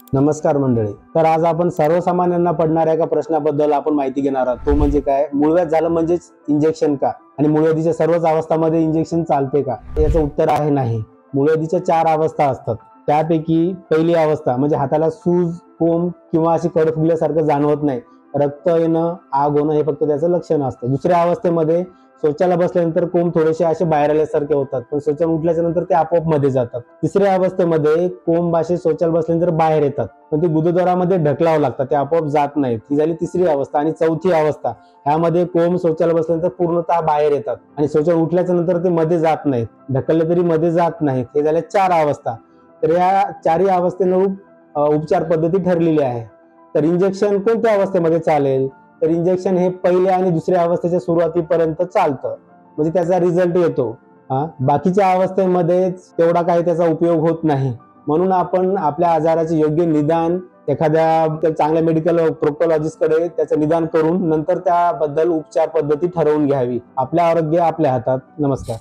नमस्कार मंडळी. तर आज आपण सर्वसामान्यांना पडणाऱ्या एका प्रश्नाबद्दल आपण माहिती घेणार आहोत. तो म्हणजे काय, मूळव्याध झालं म्हणजेच इंजेक्शन का, आणि मूळव्याधीच्या सर्वच अवस्थांमध्ये इंजेक्शन चालते का? याचं उत्तर आहे नाही. मूळव्याधीच्या 4 अवस्था असतात. त्यापैकी पहिली अवस्था म्हणजे हाताला सूज, कोंब किंवा अशी कड फुगल्यासारखं जाणवत नाही, रक्त येणं, आग होणं हे फक्त त्याचं लक्षण असतं. दुसऱ्या अवस्थेमध्ये शौचाला बसल्यानंतर कोंब थोडेसे असे बाहेर आल्यासारखे होतात, पण शौचाला उठल्याच्या नंतर ते आपोआप मध्ये जातात. तिसऱ्या अवस्थेमध्ये कोंब असे शौचाला बसल्यानंतर बाहेर येतात, पण ते गुदद्वारामध्ये ढकलावं लागतात, ते आपोआप जात नाहीत. ही झाली तिसरी अवस्था. आणि चौथी अवस्था, ह्यामध्ये कोंब शौचाला बसल्यानंतर पूर्णतः बाहेर येतात आणि शौचाला उठल्याच्या नंतर ते मध्ये जात नाहीत, ढकलले तरी मध्ये जात नाहीत. हे झाले 4 अवस्था. तर या 4ही अवस्थेनुरूप उपचार पद्धती ठरलेली आहे. तर इंजेक्शन कोणत्या अवस्थेमध्ये चालेल? तर इंजेक्शन हे पहिल्या आणि दुसऱ्या अवस्थेच्या सुरुवातीपर्यंत चालतं, म्हणजे त्याचा रिझल्ट येतो. बाकीच्या अवस्थेमध्ये तेवढा काही त्याचा उपयोग होत नाही. म्हणून आपण आपल्या आजाराचे योग्य निदान एखाद्या चांगल्या मेडिकल प्रोक्टॉलॉजिस्टकडे त्याचं निदान करून नंतर त्याबद्दल उपचार पद्धती ठरवून घ्यावी. आपले आरोग्य आपल्या हातात. नमस्कार.